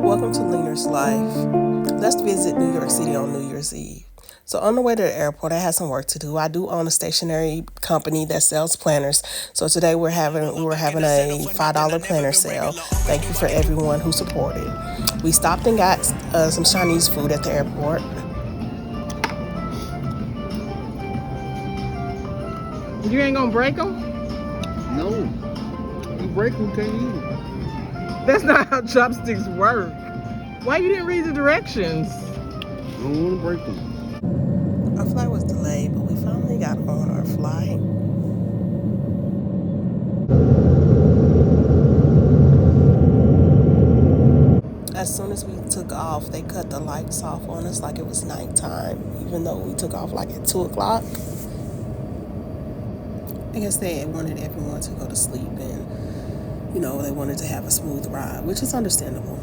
Welcome to Leaner's Life. Let's visit New York City on New Year's Eve. So on the way to the airport, I had some work to do. I do own a stationery company that sells planners. So today we were having a $5 planner sale. Thank you for everyone who supported. We stopped and got some Chinese food at the airport. You ain't gonna break them? No. You break them, can't eat them. That's not how chopsticks work. Why you didn't read the directions? I don't want to break them. Our flight was delayed, but we finally got on our flight. As soon as we took off, they cut the lights off on us like it was nighttime, even though we took off like at 2 o'clock. I guess they wanted everyone to go to sleep and, they wanted to have a smooth ride, which is understandable.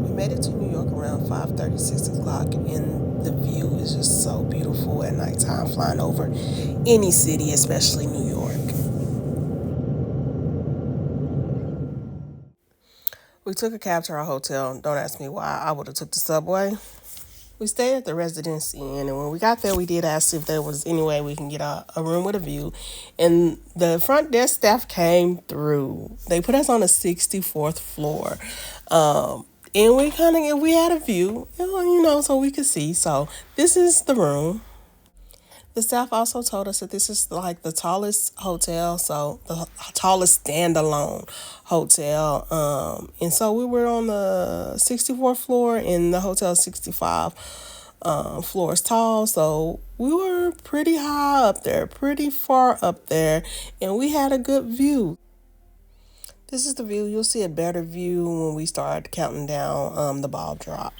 We made it to New York around 5:30, 6 o'clock, and the view is just so beautiful at nighttime flying over any city, especially New York. We took a cab to our hotel. Don't ask me why. I would have took the subway. We stayed at the Residence Inn, and when we got there, we did ask if there was any way we can get a room with a view. And the front desk staff came through. They put us on the 64th floor. And we had a view, so we could see. So this is the room. The staff also told us that this is like the tallest hotel, so the tallest standalone hotel. And so we were on the 64th floor, and the hotel is 65 floors tall. So we were pretty high up there, pretty far up there, and we had a good view. This is the view. You'll see a better view when we start counting down the ball drop.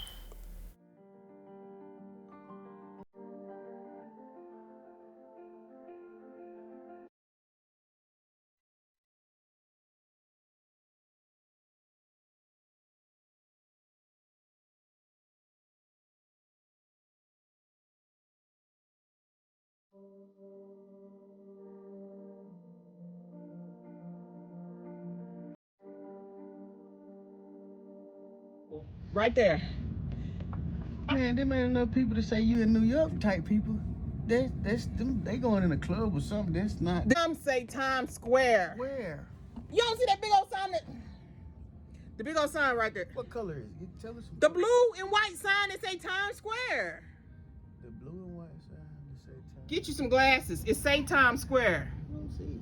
Right there. Man, them ain't enough people to say you in New York type people. They going in a club or something. That's not. Some say Times Square. Where? You don't see that big old sign? The big old sign right there. What color is it? Tell us. The blue and white sign that say Times Square. The blue and white sign that say Times. Get you some glasses. It say Times Square. I don't see it.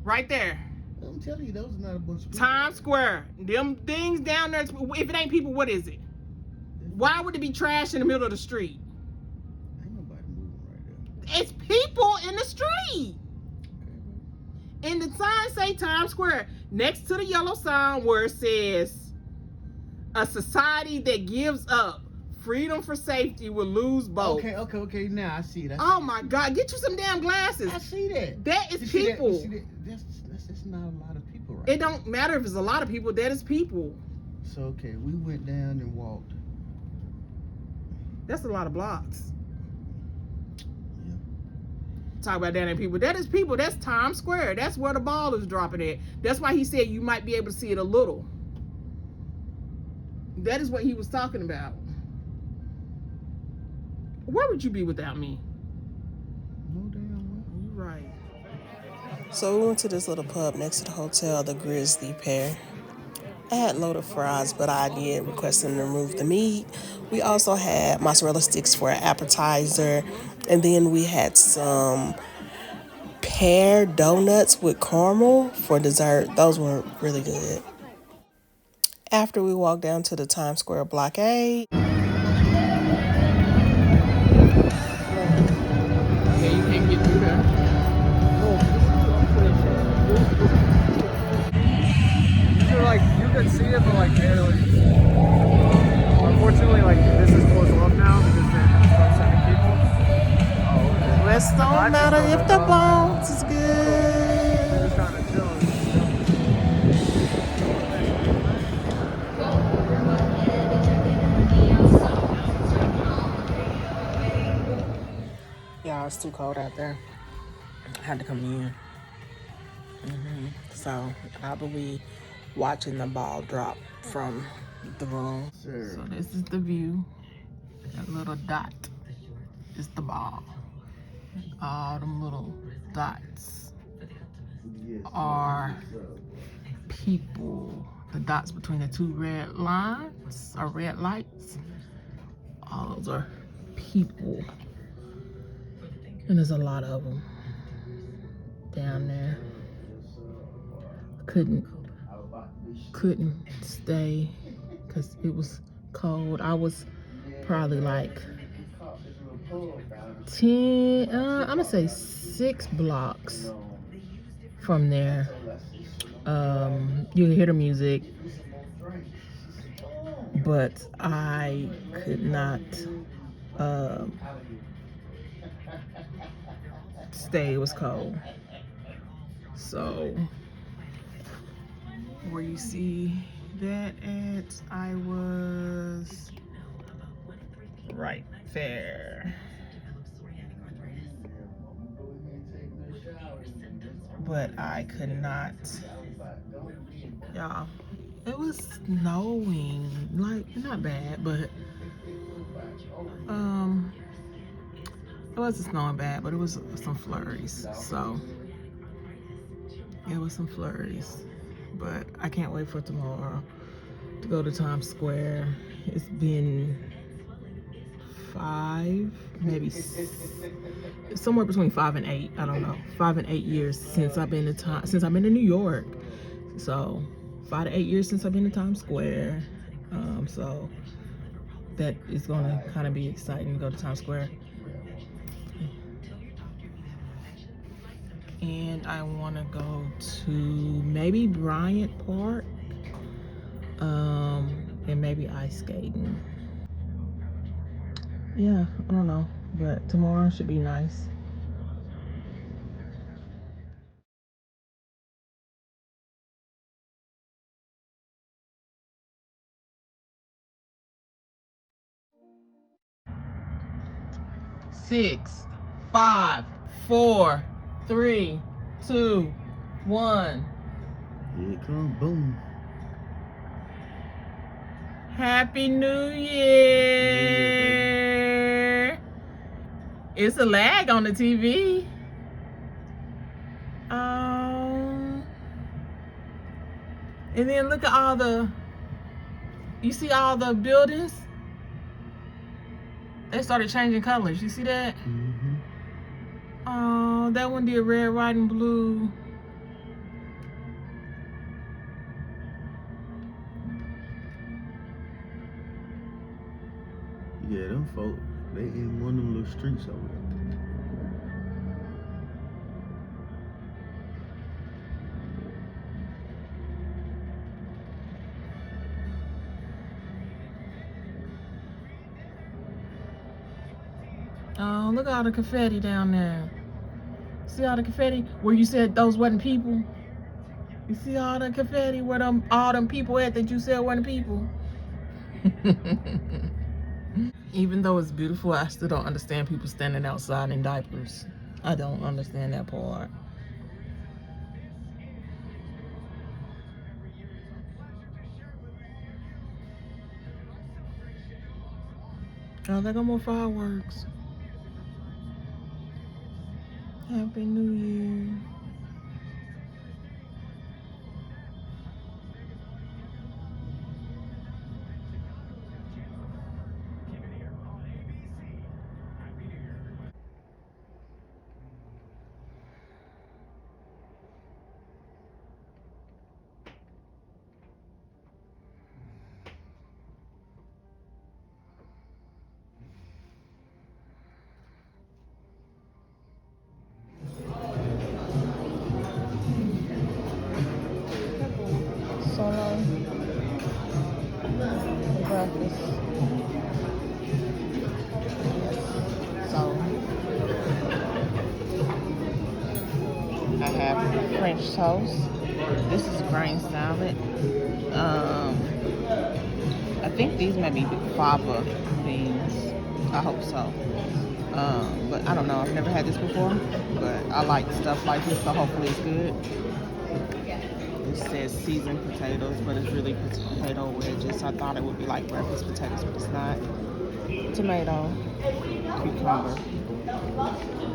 Right there. I'm telling you, those are not a bunch of people. Times Square. Them things down there. If it ain't people, what is it? Why would it be trash in the middle of the street? Ain't nobody moving right there. It's people in the street. Okay. And the sign say Times Square next to the yellow sign where it says a society that gives up freedom for safety will lose both. Okay. Now I see it. Oh my God, get you some damn glasses. I see that. That is You people. See that? That's not a lot of people, right? It don't matter if it's a lot of people, that is people. So okay, we went down and walked. That's a lot of blocks. Yeah. Talk about that ain't people. That is people. That's Times Square. That's where the ball is dropping at. That's why he said you might be able to see it a little. That is what he was talking about. Where would you be without me? No damn well. You're right. So we went to this little pub next to the hotel, the Grizzly Pear. I had loaded fries, but I did request them to remove the meat. We also had mozzarella sticks for an appetizer, and then we had some pear donuts with caramel for dessert. Those were really good. After we walked down to the Times Square blockade. Yeah, you can't get through there. You can see it, but unfortunately, this is closed off now because they're gonna start sending people. Oh, okay. Rest don't matter if the bones is They're good. just trying to chill. Yeah, it's too cold out there. I had to come in. So I'll be watching the ball drop from the room. Sure. So this is the view. That little dot is the ball. All them little dots are people. The dots between the two red lines or red lights. All those are people. And there's a lot of them down there. Couldn't stay because it was cold. I was probably like 10, I'm gonna say 6 blocks from there. You can hear the music, but I could not stay. It was cold. So where you see that at, I was right there. But I could not, y'all. It was snowing, like not bad, but it wasn't snowing bad, but it was some flurries. So it was some flurries, but I can't wait for tomorrow to go to Times Square. It's been 5, maybe somewhere between 5 and 8. I don't know, 5 and 8 years since I've been to New York. So 5 to 8 years since I've been to Times Square. So that is gonna kind of be exciting to go to Times Square. And I want to go to maybe Bryant Park, and maybe ice skating. Yeah, I don't know, but tomorrow should be nice. Six, 5, 4, 3, 2, 1. Here it comes, boom. Happy New Year! It's a lag on the TV. And then look at all the, you see all the buildings? They started changing colors. You see that? Mm-hmm. Oh, that one did red, white, and blue. Yeah, them folk, they in one of them little streets over there. Oh, look at all the confetti down there. See all the confetti? Where you said those wasn't people? You see all the confetti where all them people at that you said weren't people? Even though it's beautiful, I still don't understand people standing outside in diapers. I don't understand that part. Oh, there go more fireworks. Happy New Year. Solo breakfast. So I have French toast. This is grain salad. I think these may be fava beans. I hope so. But I don't know. I've never had this before, but I like stuff like this, so hopefully it's good. says seasoned potatoes, but it's really potato wedges. I thought it would be like breakfast potatoes, but it's not. Tomato, cucumber,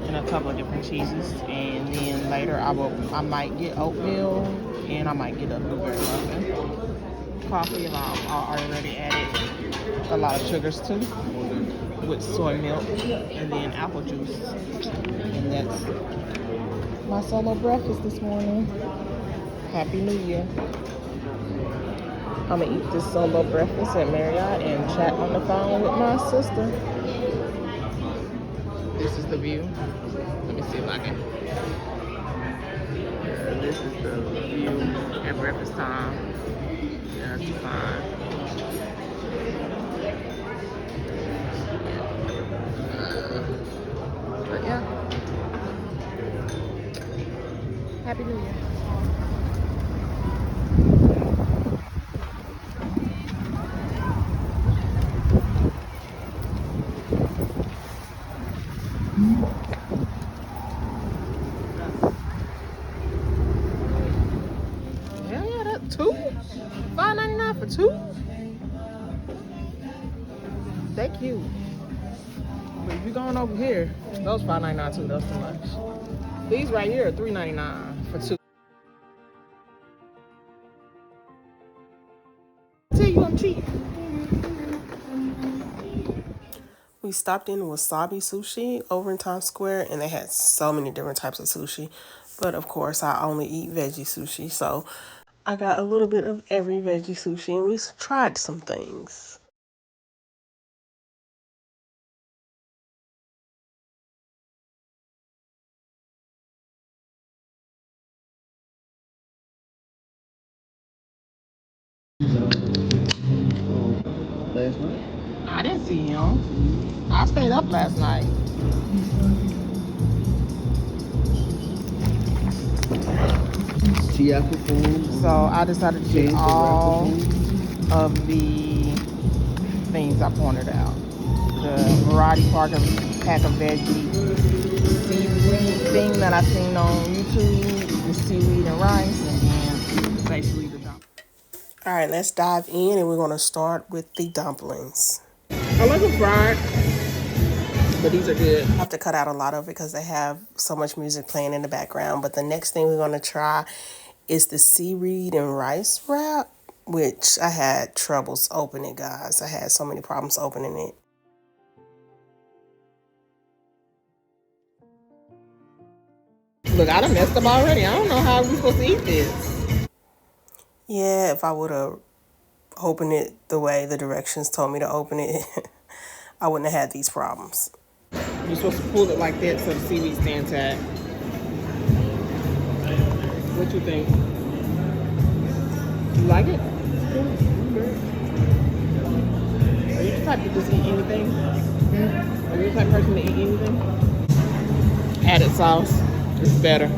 and a couple of different cheeses. And then later I might get oatmeal and I might get a blueberry muffin. Coffee, and I already added a lot of sugars too, with soy milk and then apple juice. And that's my solo breakfast this morning. Happy New Year. I'm gonna eat this solo breakfast at Marriott and chat on the phone with my sister. This is the view. Let me see if I can. This is the view at breakfast time. That's fine. But yeah. Happy New Year. Yeah, that two. $5.99 for two. They cute. But if you're going over here, those $5.99 too. That's too much. These right here are $3.99 for two. I tell you I'm cheap. We stopped in Wasabi Sushi over in Times Square, and they had so many different types of sushi. But of course, I only eat veggie sushi, so I got a little bit of every veggie sushi, and we tried some things. Last night? I didn't see him. I stayed up last night. T.I. performed. So I decided to do all of the things I pointed out. The variety pack of veggie seaweed thing that I seen on YouTube, the seaweed and rice, and then basically the dumplings. All right, let's dive in, and we're going to start with the dumplings. I like them fried, but these are good. I have to cut out a lot of it because they have so much music playing in the background. But the next thing we're going to try is the seaweed and rice wrap, which I had troubles opening, guys. I had so many problems opening it. Look, I done messed up already. I don't know how we're supposed to eat this. Yeah, if I would have opened it the way the directions told me to open it, I wouldn't have had these problems. You're supposed to pull it like that so the seaweed stands tight. What you think? You like it? Are you the type to just eat anything? Are you the type of person to eat anything? Added sauce is better.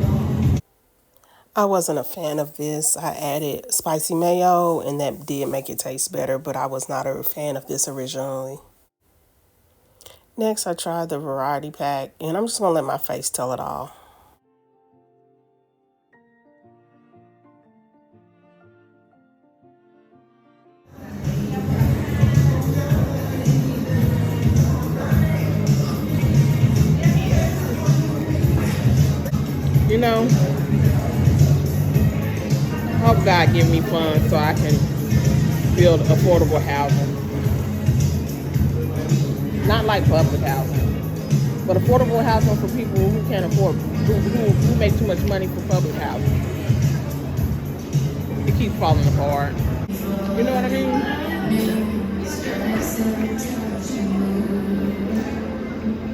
I wasn't a fan of this. I added spicy mayo, and that did make it taste better, but I was not a fan of this originally. Next, I tried the variety pack, and I'm just going to let my face tell it all. You know, hope God give me funds so I can build affordable housing. Not like public housing, but affordable housing for people who can't afford, who make too much money for public housing. It keeps falling apart. You know what I mean?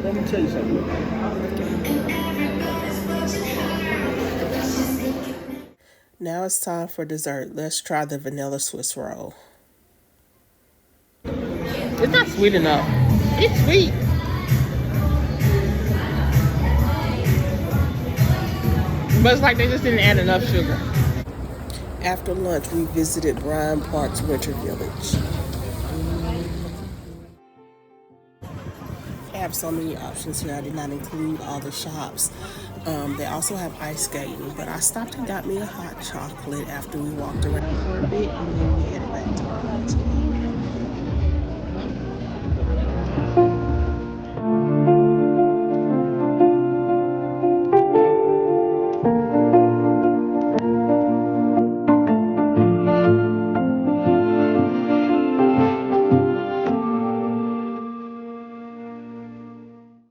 Let me tell you something. Now it's time for dessert. Let's try the vanilla Swiss roll. It's not sweet enough. It's sweet. But it's like they just didn't add enough sugar. After lunch, we visited Bryant Park's Winter Village. They have so many options here. I did not include all the shops, They also have ice skating, but I stopped and got me a hot chocolate after we walked around for a bit, and then we headed back to our hotel.